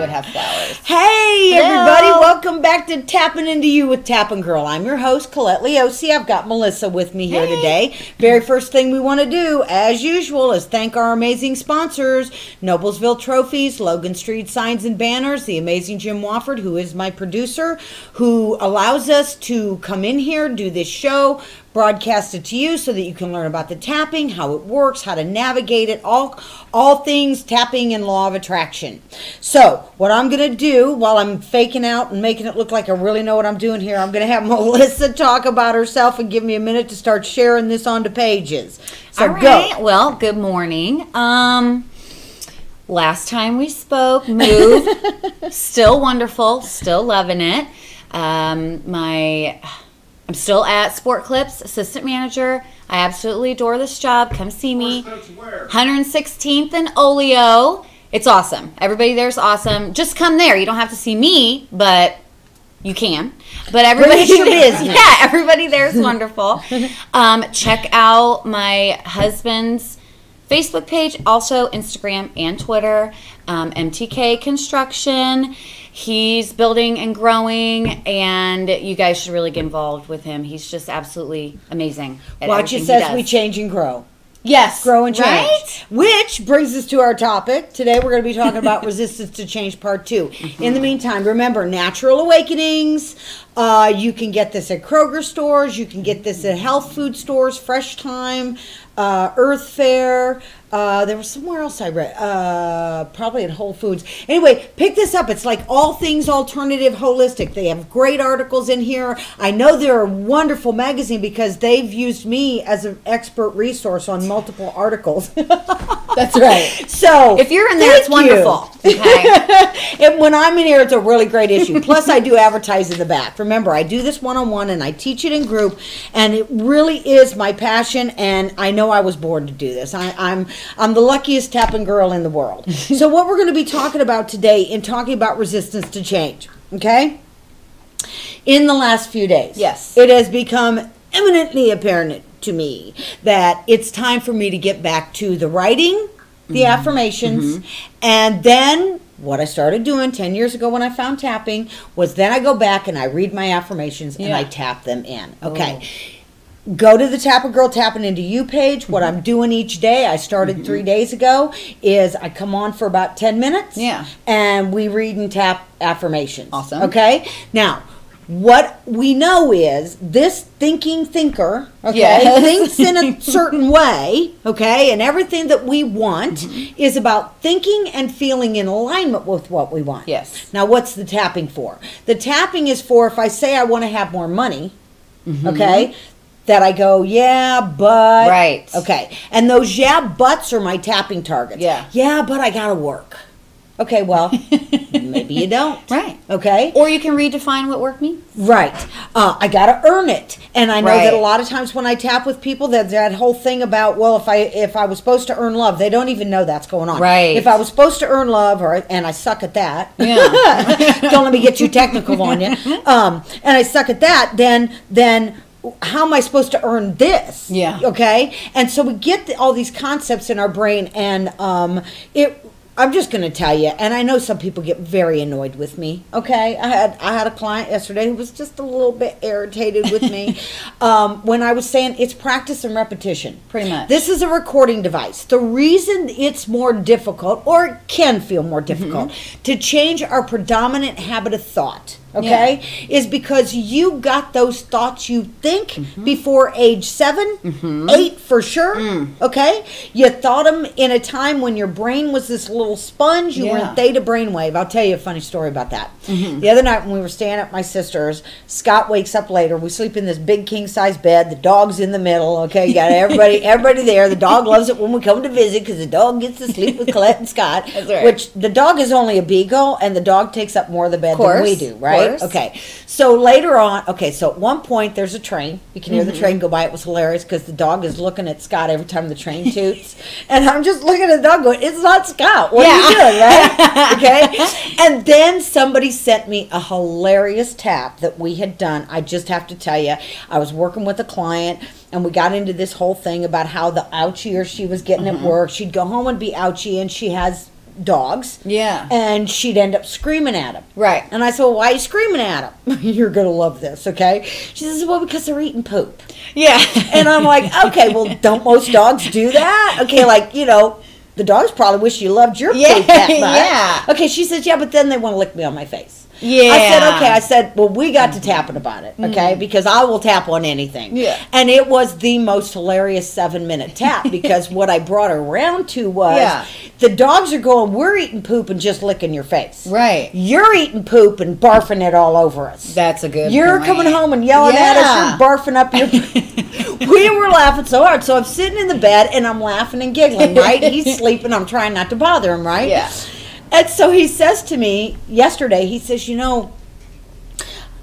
would have flowers. Hey, Hello. everybody. Welcome back to Tapping Into You with Tapngrl. I'm your host, Colette Liose. I've got Melissa with me here today. Very first thing we want to do, as usual, is thank our amazing sponsors, Noblesville Trophies, Logan Street Signs and Banners, the amazing Jim Wofford, who is my producer, who allows us to come in here, do this show, broadcast it to you so that you can learn about the tapping, how it works, how to navigate it, all things tapping and law of attraction. So what I'm going to do while I'm faking out and making it look like I really know what I'm doing here, I'm going to have Melissa talk about herself and give me a minute to start sharing this onto pages. So All right. Well, good morning. Last time we spoke, moved, still wonderful, still loving it. I'm still at Sport Clips, assistant manager. I absolutely adore this job. Come see me. 116th and Oleo. It's awesome. Everybody there's awesome. Just come there. You don't have to see me, but you can. But everybody, yeah, everybody there is wonderful. Check out my husband's Facebook page, also Instagram and Twitter, MTK Construction. He's building and growing, and you guys should really get involved with him. He's just absolutely amazing. Watch it says we change and grow. Yes. Grow and change. Right? Which brings us to our topic. Today we're going to be talking about resistance to change part 2. In the meantime, remember, Natural Awakenings. You can get this at Kroger stores. You can get this at health food stores, Fresh Time, Earth Fare. There was somewhere else I read, probably at Whole Foods. Anyway, pick this up. It's like all things alternative, holistic. They have great articles in here. I know they're a wonderful magazine because they've used me as an expert resource on multiple articles. That's right. So if you're in there, it's wonderful. Okay. And when I'm in here, it's a really great issue. Plus, I do advertise in the back. Remember, I do this one-on-one, and I teach it in group, and it really is my passion, and I know I was born to do this. I'm the luckiest tapping girl in the world. So what we're going to be talking about today in talking about resistance to change, okay? In the last few days, yes, it has become eminently apparent to me that it's time for me to get back to the writing, the affirmations, and then what I started doing 10 years ago when I found tapping was then I go back and I read my affirmations and I tap them in. Okay. Go to the Tapngrl Tapping Into You page. What I'm doing each day, I started 3 days ago, is I come on for about 10 minutes. Yeah. And we read and tap affirmations. Awesome. Okay? Now, what we know is this thinking thinker, okay, thinks in a certain way, okay, and everything that we want is about thinking and feeling in alignment with what we want. Yes. Now, what's the tapping for? The tapping is for if I say I want to have more money, okay, that I go, yeah, but. Right. Okay. And those yeah, buts are my tapping targets. Yeah. Yeah, but I got to work. Okay, well, maybe you don't. Right. Okay. Or you can redefine what work means. Right. I got to earn it. And I know that a lot of times when I tap with people, that whole thing about, well, if I was supposed to earn love, they don't even know that's going on. Right. If I was supposed to earn love, and I suck at that. Yeah. Don't let me get too technical on you. And I suck at that, then how am I supposed to earn this? Yeah. Okay? And so we get all these concepts in our brain, and I'm just going to tell you, and I know some people get very annoyed with me, okay? I had a client yesterday who was just a little bit irritated with me when I was saying it's practice and repetition. Pretty much. This is a recording device. The reason it's more difficult, or it can feel more difficult, to change our predominant habit of thought, okay, is because you got those thoughts you think before age 7, 8 for sure, okay? You thought them in a time when your brain was this little sponge. You were in theta brainwave. I'll tell you a funny story about that. The other night when we were staying at my sister's, Scott wakes up later. We sleep in this big king-size bed. The dog's in the middle, okay? You got everybody there. The dog loves it when we come to visit because the dog gets to sleep with Colette and Scott, which the dog is only a beagle, and the dog takes up more of the bed than we do, right? Okay, so later on, so at one point there's a train. You can hear the train go by. It was hilarious because the dog is looking at Scott every time the train toots. And I'm just looking at the dog going, it's not Scott. What are you doing, right? Okay. And then somebody sent me a hilarious tap that we had done. I just have to tell you, I was working with a client, and we got into this whole thing about how the ouchier she was getting at work. She'd go home and be ouchy, and she has dogs. Yeah. And she'd end up screaming at him. Right. And I said, well, why are you screaming at him? You're going to love this, okay? She says, well, because they're eating poop. Yeah. And I'm like, okay, well, don't most dogs do that? Okay, like, you know, the dogs probably wish you loved your poop that much. Yeah. Okay, she says, yeah, but then they want to lick me on my face. Yeah. I said, okay. I said, well, we got to tapping about it, okay? Because I will tap on anything. Yeah. And it was the most hilarious 7-minute tap because what I brought her around to was the dogs are going, we're eating poop and just licking your face. Right. You're eating poop and barfing it all over us. That's a good You're point. coming home and yelling at us. You're barfing up your... We were laughing so hard. So I'm sitting in the bed and I'm laughing and giggling, right? He's sleeping. I'm trying not to bother him, right? Yeah. And so he says to me yesterday, he says, you know,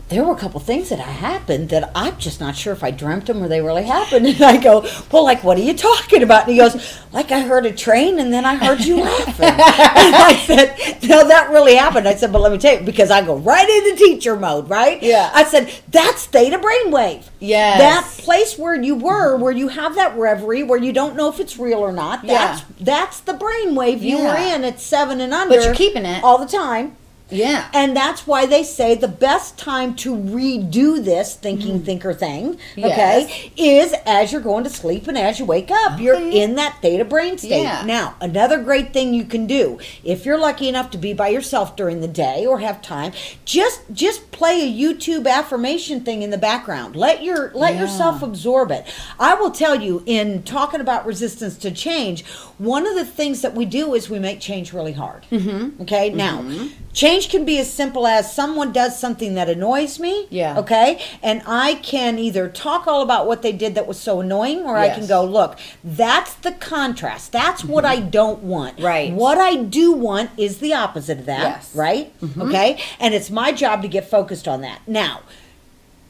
there were a couple things that happened that I'm just not sure if I dreamt them or they really happened. And I go, well, like, what are you talking about? And he goes, like, I heard a train and then I heard you laughing. And I said, no, that really happened. I said, but let me tell you, because I go right into teacher mode, right? Yeah. I said, that's theta brainwave. Yes. That place where you were, where you have that reverie, where you don't know if it's real or not, that's the brainwave you were in at 7 and under. But you're keeping it. All the time. Yeah. And that's why they say the best time to redo this thinker thing, okay, is as you're going to sleep and as you wake up. Okay. You're in that theta brain state. Yeah. Now, another great thing you can do, if you're lucky enough to be by yourself during the day or have time, just play a YouTube affirmation thing in the background. Let yourself absorb it. I will tell you, in talking about resistance to change, one of the things that we do is we make change really hard. Mm-hmm. Okay? Now, change can be as simple as someone does something that annoys me, okay, and I can either talk all about what they did that was so annoying, or I can go, look, that's the contrast. That's what I don't want. Right. What I do want is the opposite of that, right? Okay, and it's my job to get focused on that. Now,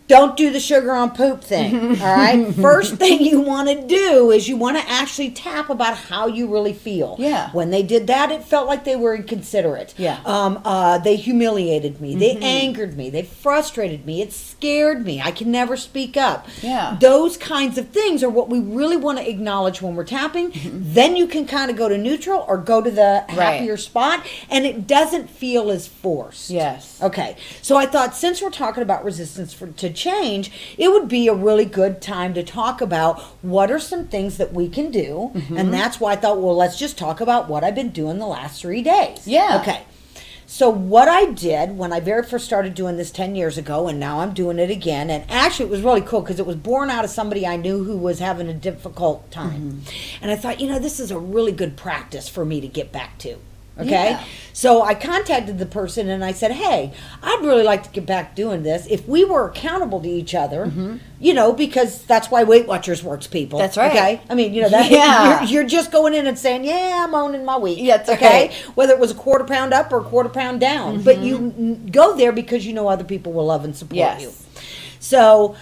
don't do the sugar on poop thing, all right? First thing you want to do is you want to actually tap about how you really feel. Yeah. When they did that, it felt like they were inconsiderate. Yeah. They humiliated me. They angered me. They frustrated me. It scared me. I can never speak up. Yeah. Those kinds of things are what we really want to acknowledge when we're tapping. Then you can kind of go to neutral or go to the happier spot, and it doesn't feel as forced. Yes. Okay. So I thought, since we're talking about resistance to change, it would be a really good time to talk about what are some things that we can do. And that's why I thought, well, let's just talk about what I've been doing the last 3 days. Yeah. Okay. So what I did when I very first started doing this 10 years ago, and now I'm doing it again, and actually it was really cool because it was born out of somebody I knew who was having a difficult time. And I thought, you know, this is a really good practice for me to get back to. Okay, yeah. So I contacted the person and I said, hey, I'd really like to get back doing this. If we were accountable to each other, you know, because that's why Weight Watchers works, people. That's right. Okay, I mean, you know, that you're just going in and saying, yeah, I'm owning my week. Yeah, that's okay. Right. Whether it was a quarter pound up or a quarter pound down, but you go there because you know other people will love and support you. So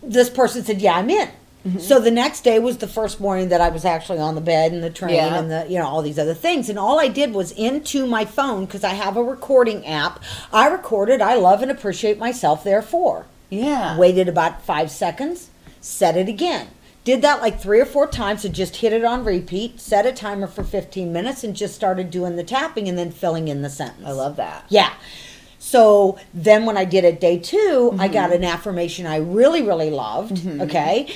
this person said, yeah, I'm in. So the next day was the first morning that I was actually on the bed and the train and the, you know, all these other things. And all I did was into my phone, because I have a recording app. I recorded, I love and appreciate myself, therefore. Yeah. Waited about 5 seconds, said it again. Did that like 3 or 4 times and just hit it on repeat, set a timer for 15 minutes and just started doing the tapping and then filling in the sentence. I love that. Yeah. So then when I did it day 2, I got an affirmation I really, really loved, okay?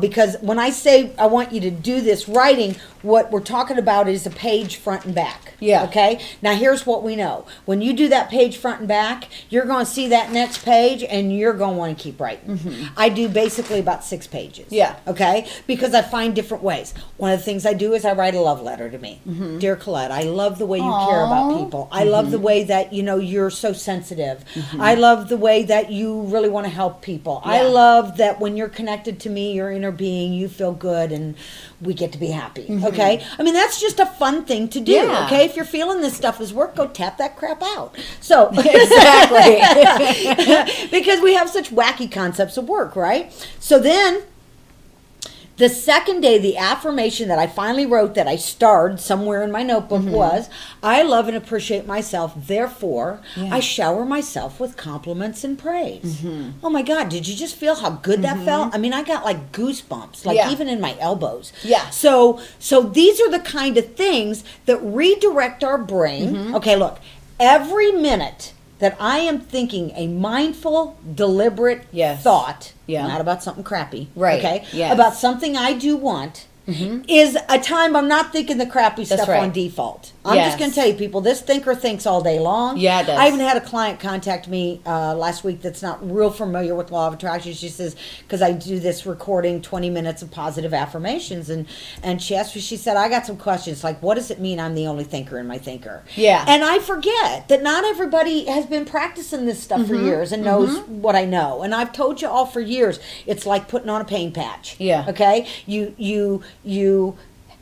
Because when I say I want you to do this writing, what we're talking about is a page front and back. Yeah. Okay? Now here's what we know. When you do that page front and back, you're going to see that next page and you're going to want to keep writing. I do basically about 6 pages. Yeah. Okay? Because I find different ways. One of the things I do is I write a love letter to me. Dear Colette, I love the way you care about people. I love the way that, you know, you're so sensitive. I love the way that you really want to help people. I love that when you're connected to me, your inner being, you feel good and we get to be happy. Okay? I mean, that's just a fun thing to do. Okay? If you're feeling this stuff as work, go tap that crap out. So, exactly. Because we have such wacky concepts of work, right? So then The second day, the affirmation that I finally wrote that I starred somewhere in my notebook was, I love and appreciate myself, therefore, I shower myself with compliments and praise. Oh my God, did you just feel how good that felt? I mean, I got like goosebumps, like even in my elbows. Yeah. So these are the kind of things that redirect our brain. Okay, look, every minute that I am thinking a mindful, deliberate thought, not about something crappy, okay, about something I do want, is a time I'm not thinking the crappy stuff on default. I'm just going to tell you, people, this thinker thinks all day long. Yeah, it does. I even had a client contact me last week that's not real familiar with law of attraction. She says, because I do this recording 20 minutes of positive affirmations, and she asked me, she said, I got some questions, like, what does it mean I'm the only thinker in my thinker? Yeah. And I forget that not everybody has been practicing this stuff for years and knows what I know. And I've told you all for years, it's like putting on a pain patch. Yeah. Okay? You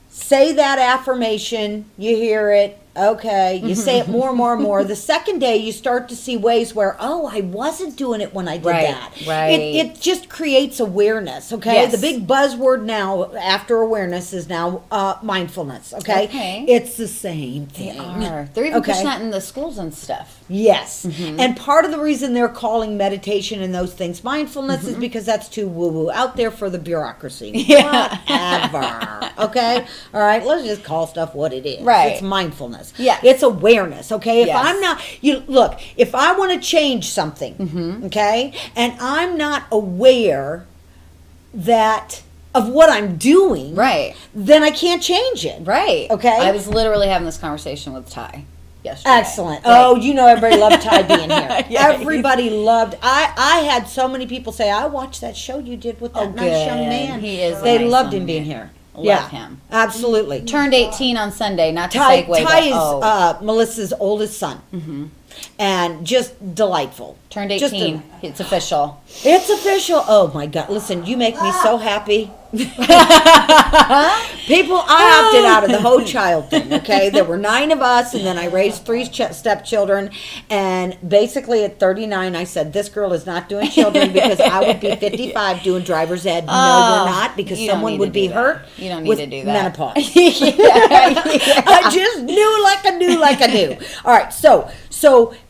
say that affirmation, you hear it, okay, you say it more and more and more. The second day, you start to see ways where, oh, I wasn't doing it when I did that. Right. It just creates awareness, okay? Yes. The big buzzword now, after awareness, is now mindfulness, okay? It's the same thing. They are. They're even pushing that in the schools and stuff. Yes. And part of the reason they're calling meditation and those things mindfulness is because that's too woo-woo out there for the bureaucracy. Whatever. Okay? All right, let's just call stuff what it is. Right. It's mindfulness. Yeah. It's awareness, okay? If I'm not, look, if I want to change something, okay, and I'm not aware of what I'm doing, then I can't change it. Right. Okay? I was literally having this conversation with Ty yesterday. Excellent. Right. Oh, you know everybody loved Ty being here. Everybody loved. I had so many people say, I watched that show you did with that nice young man. He is. They loved him being here. Love him. Absolutely. Turned 18 on Sunday. Not to Ty segue. is Melissa's oldest son, and just delightful. Turned 18. It's official. It's official. Oh my God! Listen, you make me so happy. People, I opted out of the whole child thing, okay? There were 9 of us, and then I raised 3 stepchildren, and basically at 39, I said, this girl is not doing children because I would be 55 doing driver's ed. No, we're not, because someone would be hurt. You don't need to do that. Menopause. I just knew like I knew. All right, so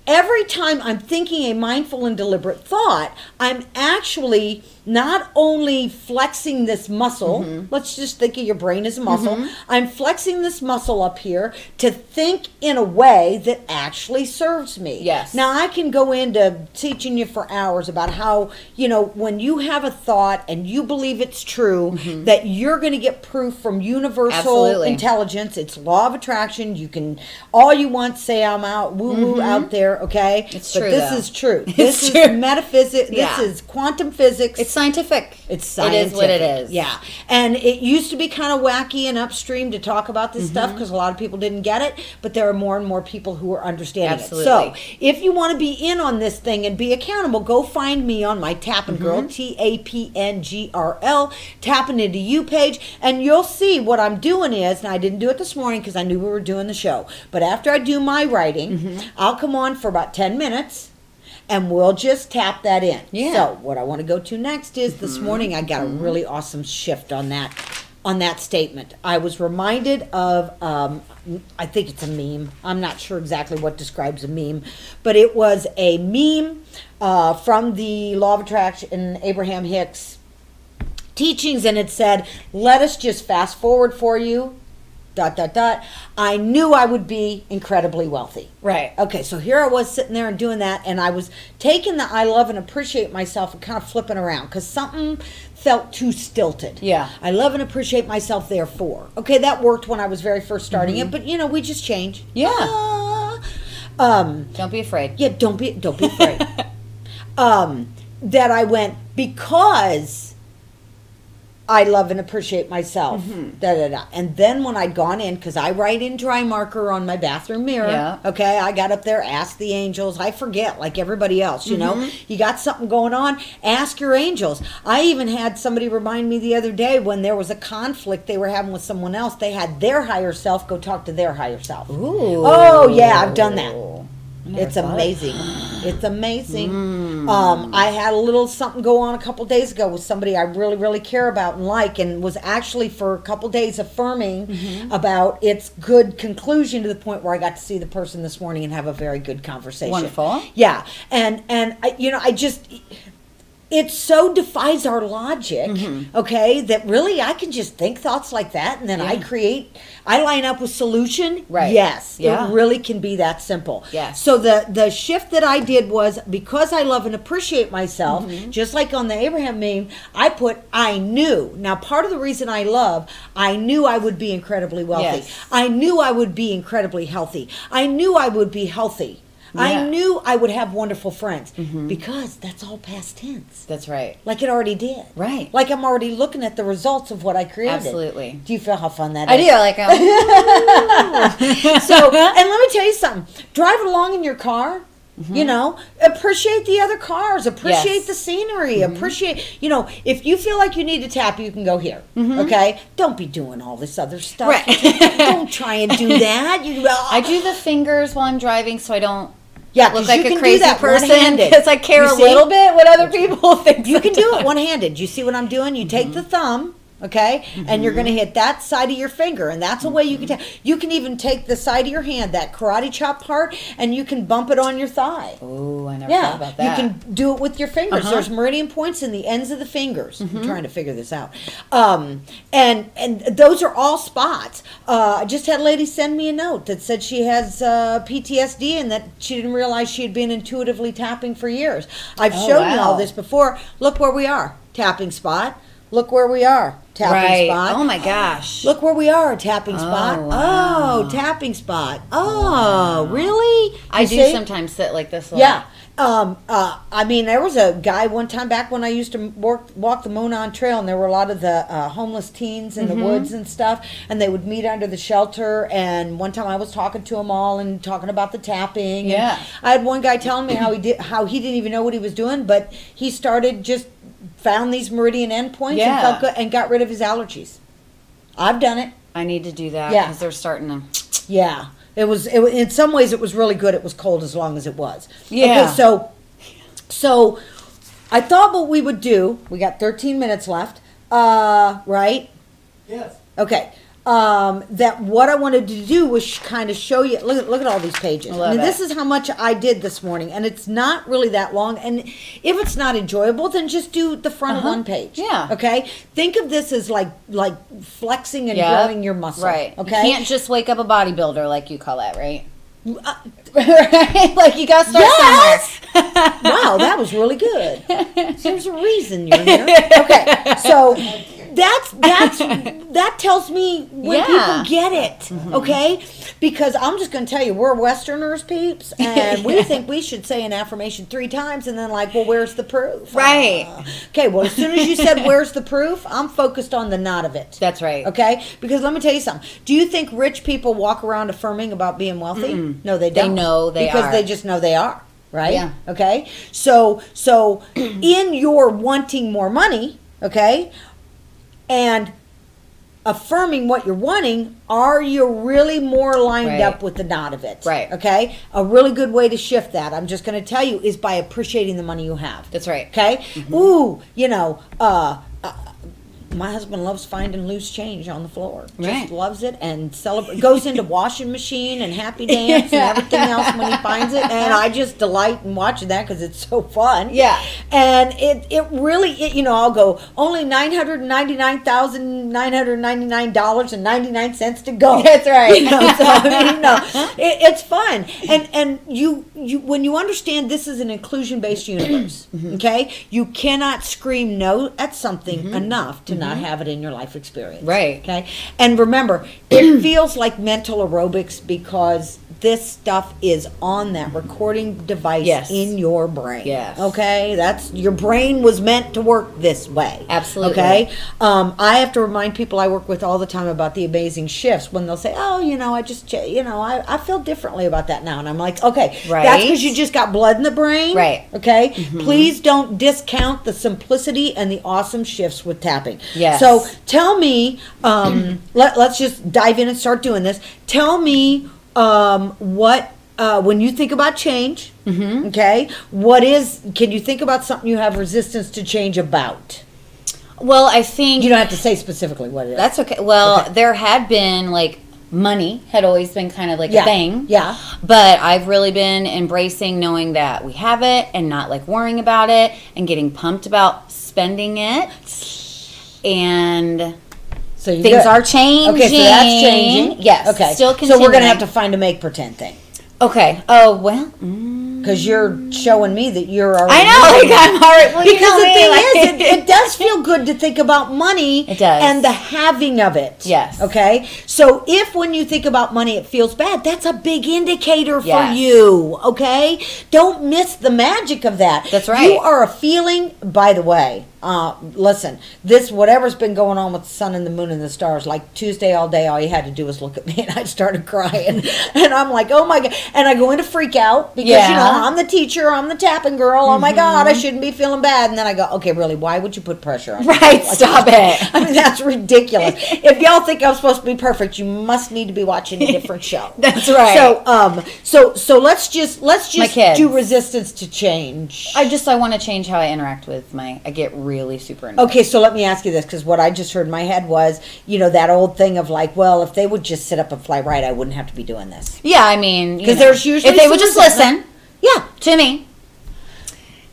every time I'm thinking a mindful and deliberate thought, I'm actually not only flexing this muscle, let's just think of your brain as a muscle, I'm flexing this muscle up here to think in a way that actually serves me. Yes. Now, I can go into teaching you for hours about how, when you have a thought and you believe it's true, that you're going to get proof from universal intelligence. It's law of attraction. You can, all you want, say I'm out, woo-woo out there, okay? It's but true, this though. Is true. This is metaphysics. This is quantum physics. It's scientific. It's scientific. It is what it is. Yeah. And it used to be kind of wacky and upstream to talk about this stuff because a lot of people didn't get it, but there are more and more people who are understanding it. So if you want to be in on this thing and be accountable, go find me on my Tapngrl, Tapngrl, Tapping Into You page, and you'll see what I'm doing is, and I didn't do it this morning because I knew we were doing the show, but after I do my writing, I'll come on for about 10 minutes, and we'll just tap that in. Yeah. So what I want to go to next is this morning I got a really awesome shift on that statement. I was reminded of, I think it's a meme. I'm not sure exactly what describes a meme, but it was a meme from the Law of Attraction, Abraham Hicks teachings, and it said, let us just fast forward for you, ... I knew I would be incredibly wealthy. Right. Okay, so here I was sitting there and doing that, and I was taking the I love and appreciate myself and kind of flipping around because something felt too stilted. Yeah. I love and appreciate myself, therefore. Okay, that worked when I was very first starting it, but we just change. Yeah. Don't be afraid. Yeah, don't be afraid. That I went, because I love and appreciate myself. And then when I'd gone in, because I write in dry marker on my bathroom mirror, okay, I got up there, asked the angels. I forget, like everybody else, you know. You got something going on, ask your angels. I even had somebody remind me the other day when there was a conflict they were having with someone else, they had their higher self go talk to their higher self. Ooh. Oh, yeah, I've done that. It's amazing. It's amazing. I had a little something go on a couple days ago with somebody I really, really care about and like, and was actually for a couple days affirming about its good conclusion, to the point where I got to see the person this morning and have a very good conversation. Wonderful. Yeah. And I just... It so defies our logic, okay, that really I can just think thoughts like that, and then I line up with solution. Right. Yes, Yeah. it really can be that simple. Yes. So the shift that I did was, because I love and appreciate myself, just like on the Abraham meme, I put I knew. Now, part of the reason I knew I would be incredibly wealthy. Yes. I knew I would be incredibly healthy. I knew I would be healthy. I knew I would have wonderful friends, because that's all past tense. That's right. Like it already did. Right. Like I'm already looking at the results of what I created. Absolutely. Do you feel how fun that I is? do. Like, So, and let me tell you something. Drive along in your car. You know, appreciate the other cars, appreciate the scenery, appreciate, if you feel like you need to tap, you can go here. Okay? Don't be doing all this other stuff. Right. Don't try and do that. I do the fingers while I'm driving so I don't look 'cause like you a can crazy do that person, one-handed. because I care You a see? little bit what other people think. You can do it one-handed. You see what I'm doing? You take the thumb, okay, and you're going to hit that side of your finger, and that's a way you can tap. You can even take the side of your hand, that karate chop part, and you can bump it on your thigh. Oh, I never thought about that. You can do it with your fingers. There's meridian points in the ends of the fingers. I'm trying to figure this out. And those are all spots. I just had a lady send me a note that said she has PTSD and that she didn't realize she had been intuitively tapping for years. I've shown you all this before. Look where we are. Tapping spot. Look where we are. Tapping spot. Oh my gosh. Look where we are. Tapping spot. Wow. Oh, tapping spot. Oh, really? I do see? sometimes sit like this. Yeah. I mean, there was a guy one time back when I used to walk the Monon Trail, and there were a lot of the homeless teens in the woods and stuff, and they would meet under the shelter. And one time I was talking to them all and talking about the tapping. Yeah. And I had one guy telling me how he didn't even know what he was doing, but he started found these meridian endpoints and felt good and got rid of his allergies. I've done it. I need to do that Yeah. because they're starting to. Yeah. It was in some ways it was really good. It was cold as long as it was. Yeah. Okay, so I thought what we would do, we got 13 minutes left, right? Yes. Okay. That what I wanted to do was kind of show you, look at all these pages. I mean, this is how much I did this morning, and it's not really that long. And if it's not enjoyable, then just do the front of one page. Yeah. Okay? Think of this as like flexing and growing your muscle. Right. Okay? You can't just wake up a bodybuilder like you call it, right? Right? Like you gotta start somewhere. Wow, that was really good. There's a reason you're here. Okay, so that tells me when people get it, okay? Because I'm just going to tell you, we're Westerners, peeps, and we think we should say an affirmation 3 times, and then well, where's the proof? Right. Okay, well, as soon as you said, where's the proof, I'm focused on the not of it. That's right. Okay? Because let me tell you something. Do you think rich people walk around affirming about being wealthy? No, they don't. They know they because are. they just know they are. Right? Yeah. Okay? So in your wanting more money, okay, and affirming what you're wanting, are you really more lined up with the not of it? Right. Okay? A really good way to shift that, I'm just going to tell you, is by appreciating the money you have. That's right. Okay? Ooh, my husband loves finding loose change on the floor. Just loves it and goes into washing machine and happy dance and everything else when he finds it. And I just delight in watching that because it's so fun. Yeah. And it really, I'll go, only $999,999.99 to go. That's right. It's fun. And you when you understand this is an inclusion-based universe, okay, you cannot scream no at something enough to not have it in your life experience. Right. Okay. And remember, it feels like mental aerobics because this stuff is on that recording device in your brain. Yes. Okay. Your brain was meant to work this way. Absolutely. Okay. I have to remind people I work with all the time about the amazing shifts when they'll say, "Oh, I feel differently about that now," and I'm like, "Okay, that's because you just got blood in the brain." Right. Okay. Please don't discount the simplicity and the awesome shifts with tapping. Yes. So tell me, let's just dive in and start doing this. Tell me what when you think about change, Mm-hmm. okay, can you think about something you have resistance to change about? Well, I think You don't have to say specifically what it is. that's okay. Well, Okay. there had been like money had always been kind of like Yeah. a thing. Yeah. But I've really been embracing knowing that we have it and not like worrying about it and getting pumped about spending it. And So you things are changing. Okay, so that's changing. Yes. Okay. Still So we're going to continuing. have to find a make pretend thing. Okay. Oh, well. Because you're showing me that you're already. I know. Like, I'm already. Well, you Because know the me, thing like- is, it does feel good to think about money. It does. And the having of it. Yes. Okay? So if when you think about money it feels bad, that's a big indicator for Yes. you. Okay? Don't miss the magic of that. That's right. You are a feeling, by the way, listen, whatever's been going on with the sun and the moon and the stars, like Tuesday all day, all you had to do was look at me and I started crying. And I'm like, oh my God. And I go into freak out because, Yeah. you know, I'm the teacher, I'm the Tapngrl. Oh my God, I shouldn't be feeling bad. And then I go, okay, really, why would you put pressure on me? Right. Stop it. I mean, that's ridiculous. If y'all think I'm supposed to be perfect, you must need to be watching a different show. That's right. So let's just kids. do resistance to change. I want to change how I interact with I get really super annoyed. Okay, so let me ask you this, because what I just heard in my head was, you know, that old thing of like, well, if they would just sit up and fly right, I wouldn't have to be doing this. Yeah, I mean, Because there's usually if they some would just resentment. listen Yeah. to me,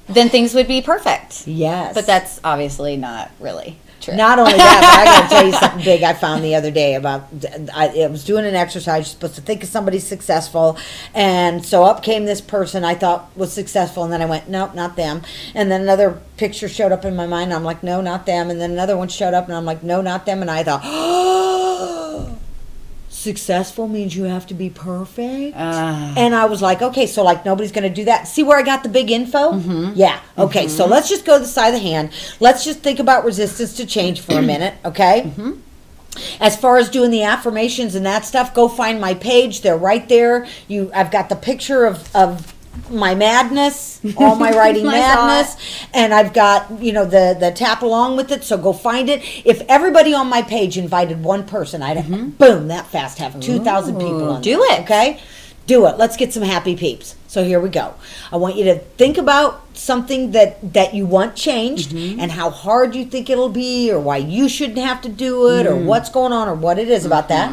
then things would be perfect. Yes. But that's obviously not really true. Not only that, but I got to tell you something big I found the other day about. I was doing an exercise. You're supposed to think of somebody successful, and so up came this person I thought was successful, and then I went, nope, not them. And then another picture showed up in my mind. And I'm like, no, not them. And then another one showed up, and I'm like, no, not them. And I thought, oh, successful means you have to be perfect. And I was like, okay, so like nobody's going to do that. See where I got the big info? Yeah. Okay, so let's just go to the side of the hand. Let's just think about resistance to change for a minute, okay? As far as doing the affirmations and that stuff, go find my page. They're right there. I've got the picture of my madness, all my writing I saw madness, and I've got, you know, the tap along with it, so go find it. If everybody on my page invited one person, I'd boom, that fast have 2,000 people on do there, it. okay? Do it. Let's get some happy peeps. So here we go. I want you to think about something that you want changed and how hard you think it'll be, or why you shouldn't have to do it, or what's going on, or what it is about that.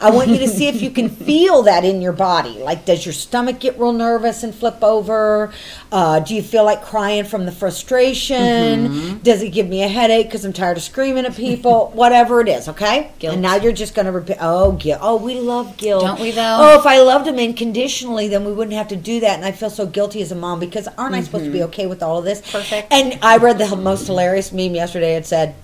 I want you to see if you can feel that in your body. Like, does your stomach get real nervous and flip over? Do you feel like crying from the frustration? Does it give me a headache because I'm tired of screaming at people? Whatever it is, okay? Guilt. And now you're just going to repeat. Oh, guilt. Oh, we love guilt. Don't we, though? Oh, if I loved him unconditionally, then we wouldn't have to do that. And I feel so guilty as a mom because aren't I supposed to be okay with all of this? Perfect. And I read the most hilarious meme yesterday. It said,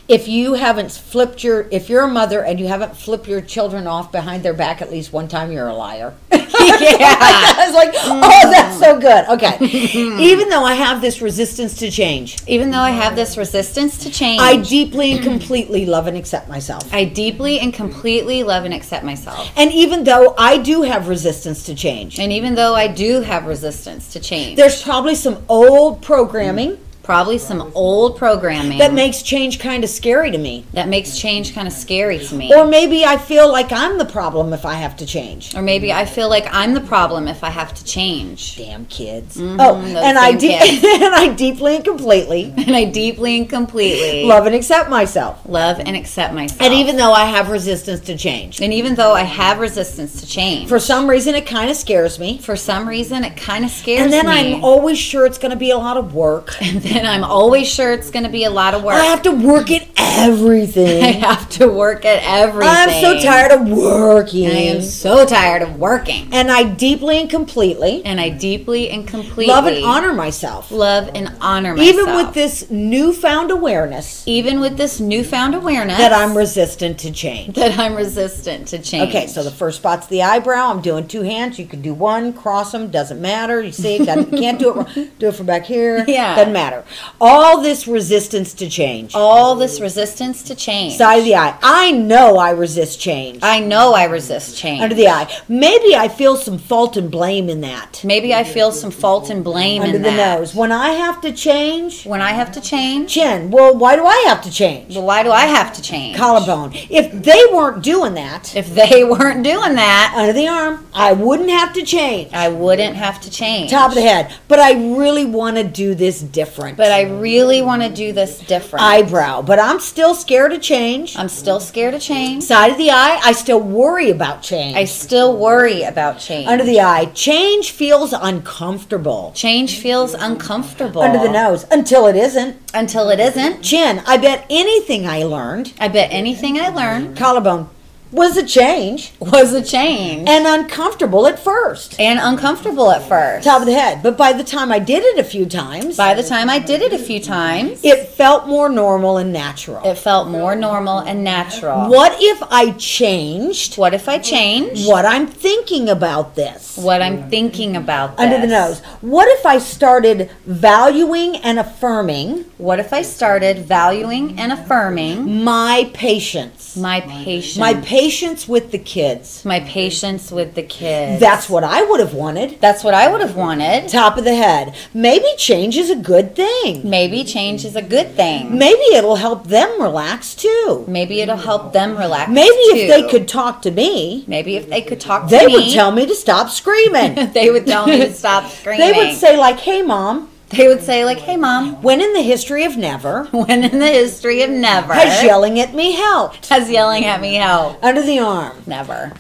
if you're a mother and you haven't flipped your children off behind their back at least one time, you're a liar. I was like, oh, that's so good. Okay. Even though I have this resistance to change, Even though I have this resistance to change, I deeply and completely love and accept myself. I deeply and completely love and accept myself. And even though I do have resistance to change, And even though I do have resistance to change, there's probably some old programming probably some old programming that makes change kind of scary to me. that makes change kind of scary to me. Or maybe I feel like I'm the problem if I have to change. Or maybe I feel like I'm the problem if I have to change. Damn kids. those And I damn kids. and I deeply and completely And I deeply and completely love and accept myself. love and accept myself. And even though I have resistance to change, And even though I have resistance to change, for some reason it kind of scares me. for some reason it kind of scares And then me. I'm always sure it's going to be a lot of work. And then I'm always sure it's going to be a lot of work. I have to work at everything. I have to work at everything. I'm so tired of working. I am so tired of working. And I deeply and completely And I deeply and completely love and honor myself. love and honor myself. Even with this newfound awareness Even with this newfound awareness that I'm resistant to change. that I'm resistant to change. Okay, so the first spot's the eyebrow. I'm doing two hands. You can do one, cross them, doesn't matter. You see, you can't do it wrong. Do it from back here. Yeah. Doesn't matter. together. All this resistance to change. All this resistance to change. Side of the eye. I know I resist change. I know I resist change. Under the eye. Maybe I feel some fault and blame in that. Maybe I feel some fault and blame Under in the that. nose. When I have to change. When I have to change. Chin. Well, why do I have to change? Well, why do I have to change? Collarbone. If they weren't doing that. If they weren't doing that. Under the arm. I wouldn't have to change. I wouldn't have to change. Top of the head. But I really want to do this different. But I really want to do this different. Eyebrow. But I'm still scared of change. I'm still scared of change. Side of the eye. I still worry about change. I still worry about change. Under the eye. Change feels uncomfortable. Change feels uncomfortable. Under the nose. Until it isn't. Until it isn't. Chin. I bet anything I learned. I bet anything I learned. Collarbone. Was a change. Was a change. And uncomfortable at first. And uncomfortable at first. Top of the head. But by the time I did it a few times. By the time I did it a few times. It felt more normal and natural. It felt more normal and natural. What if I changed? What if I changed? What I'm thinking about this. What I'm thinking about this. Under the nose. What if I started valuing and affirming? What if I started valuing and affirming my patience? My patience. My patience with the kids. My patience with the kids. That's what I would have wanted. That's what I would have wanted. Top of the head. Maybe change is a good thing. Maybe change is a good thing. Maybe it'll help them relax too. Maybe it'll help them relax Maybe too. if they could talk to me. Maybe if they could talk to They me. would tell me to stop screaming. They would tell me to stop screaming. They would say like, hey mom. They would say like, hey mom. When in the history of never. When in the history of never. Has yelling at me helped? Has yelling at me helped? Under the arm. Never.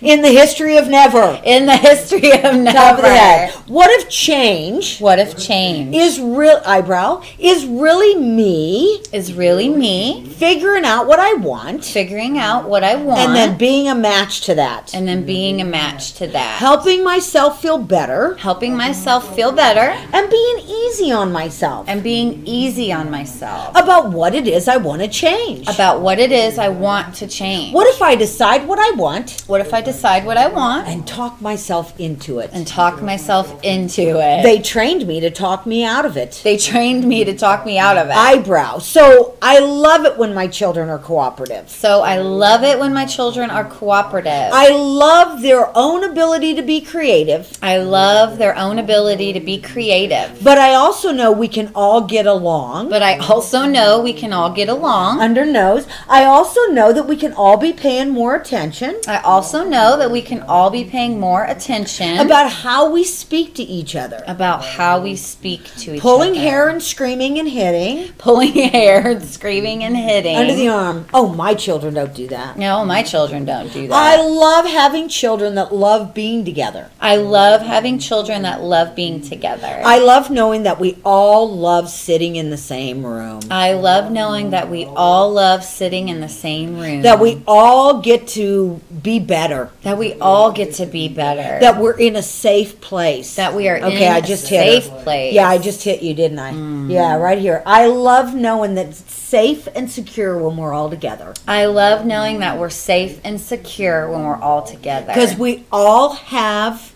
In the history of never. In the history of never. Top of the head. What if change? What if change is real? Eyebrow is really me. Is really me figuring out what I want. Figuring out what I want. And then being a match to that. And then being a match to that. Helping myself feel better. Helping myself feel better. And being easy on myself. And being easy on myself. About what it is I want to change. About what it is I want to change. What if I decide what I want? What if I decide what I want? And talk myself into it. And talk myself into it. They trained me to talk me out of it. They trained me to talk me out of it. Eyebrow. So I love it when my children are cooperative. So I love it when my children are cooperative. I love their own ability to be creative. I love their own ability to be creative. But I also know we can all get along. But I also know we can all get along. Under nose. I also know that we can all be paying more attention. I also know that we can all be paying more attention. About how we speak to each other. About how we speak to each Pulling other. hair and screaming and hitting. Pulling hair and screaming and hitting. Under the arm. Oh, my children don't do that. No, my children don't do that. I love having children that love being together. I love having children that love being together. I love knowing that we all love sitting in the same room. I love knowing that we all love sitting in the same room. That we all get to be better. That we all get to be better. That we're in a safe place. That we are okay, in I just a hit safe her. place. Yeah, I just hit you, didn't I? Yeah, right here. I love knowing that it's safe and secure when we're all together. I love knowing that we're safe and secure when we're all together. Because we all have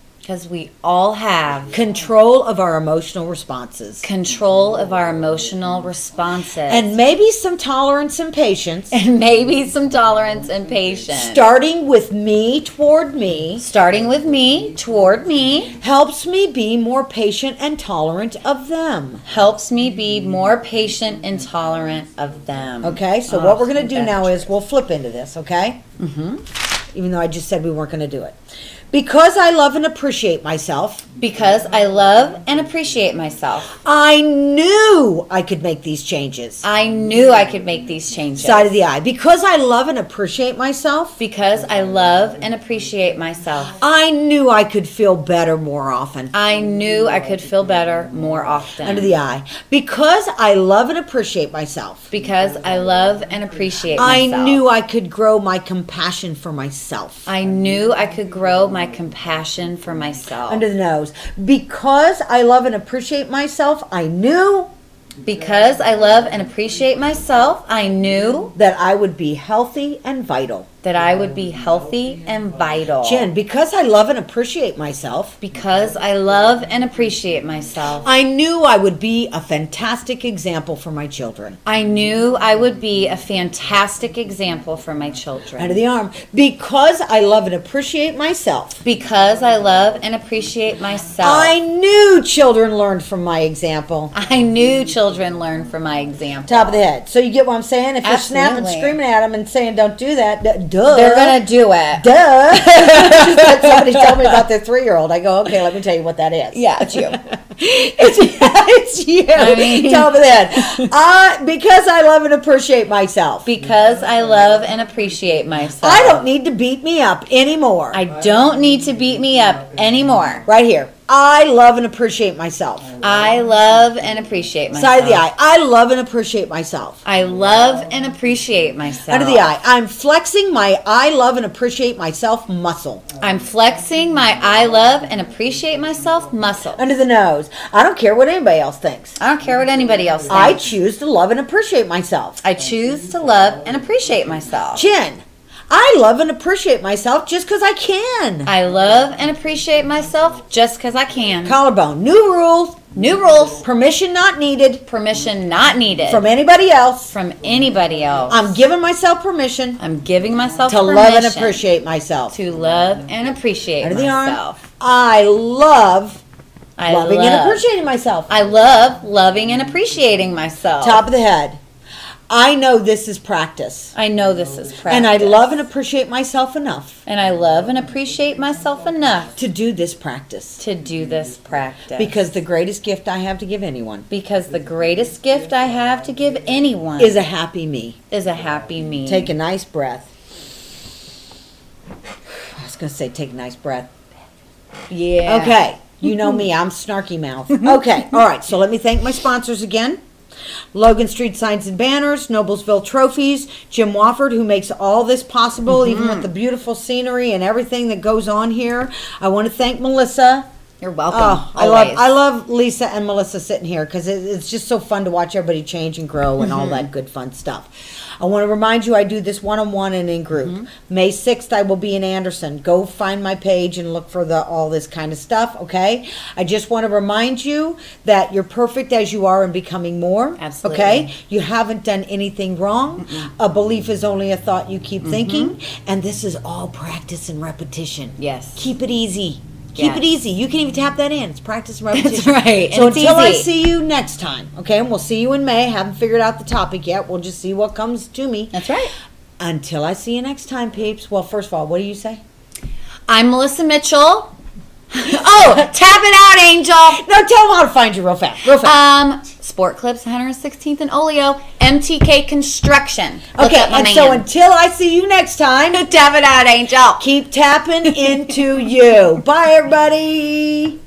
control of our emotional responses. Control of our emotional responses. And maybe some tolerance and patience. And maybe some tolerance and patience. Starting with me toward me. Starting with me toward me. Helps me be more patient and tolerant of them. Helps me be more patient and tolerant of them. Okay, so what we're going to do now is we'll flip into this, okay? Even though I just said we weren't going to do it. Because I love and appreciate myself. Because I love and appreciate myself. I knew I could make these changes. I knew I could make these changes. Side of the eye. Because I love and appreciate myself. Because I love and appreciate myself. I knew I could feel better more often. I knew I could feel better more often. Under the eye. Because I love and appreciate myself. Because I love and appreciate myself. I knew I could grow my compassion for myself. I knew I could grow my compassion for myself. Under the nose. Because I love and appreciate myself, I knew. Because I love and appreciate myself, I knew that I would be healthy and vital. that I would be healthy and vital. Jen, because I love and appreciate myself. Because I love and appreciate myself. I knew I would be a fantastic example for my children. I knew I would be a fantastic example for my children. Under the arm. Because I love and appreciate myself. Because I love and appreciate myself. I knew children learned from my example. I knew children learn from my example. Top of the head. So you get what I'm saying? If you're snapping, screaming at them and saying, don't do that, duh. They're going to do it. Duh. Just had somebody tell me about their 3-year-old. I go, okay, let me tell you what that is. Yeah, it's you. It's you. I mean, top of the head. Because I love and appreciate myself. Because I love and appreciate myself. I don't need to beat me up anymore. I don't need to beat me up anymore. Right here. I love and appreciate myself. I love and appreciate myself. Side of the eye. I love and appreciate myself. I love and appreciate myself. Under the eye. I'm flexing my I love and appreciate myself muscle. I'm flexing my I love and appreciate myself muscle. Under the nose. I don't care what anybody else thinks. I don't care what anybody else thinks. I choose to love and appreciate myself. I choose to love and appreciate myself. Chin. I love and appreciate myself just because I can. I love and appreciate myself just because I can. Collarbone. New rules. New rules. Permission not needed. Permission not needed. From anybody else. From anybody else. I'm giving myself permission. I'm giving myself to permission. love and appreciate myself. To love and appreciate Under the myself. arm. I love loving and appreciating myself. I love loving and appreciating myself. Top of the head. I know this is practice. I know this is practice. And I love and appreciate myself enough. And I love and appreciate myself enough. To do this practice. To do this practice. Because the greatest gift I have to give anyone. Because the greatest gift I have to give anyone. Is a happy me. Is a happy me. Take a nice breath. I was going to say take a nice breath. Yeah. Okay. You know me. I'm snarky mouth. Okay. All right. So let me thank my sponsors again. Logan Street Signs and Banners, Noblesville Trophies, Jim Wofford, who makes all this possible, even with the beautiful scenery and everything that goes on here. I want to thank Melissa. You're welcome. Oh, I love Lisa and Melissa sitting here because it's just so fun to watch everybody change and grow and all that good fun stuff. I want to remind you I do this one-on-one and in group. May 6th I will be in Anderson. Go find my page and look for all this kind of stuff, okay? I just want to remind you that you're perfect as you are and becoming more. Absolutely. Okay? You haven't done anything wrong. A belief is only a thought you keep thinking. And this is all practice and repetition. Yes. Keep it easy. Keep it easy. You can even tap that in. It's practice and repetition. That's right. So and until I see you next time, okay, and we'll see you in May. Haven't figured out the topic yet. We'll just see what comes to me. That's right. Until I see you next time, peeps. Well, first of all, what do you say? I'm Melissa Mitchell. Oh, tap it out, Angel. No, tell them how to find you real fast. Real fast. Sport Clips, 116th and Oleo, MTK Construction. Okay, and so until I see you next time, tap it out, Angel. Keep tapping into you. Bye, everybody.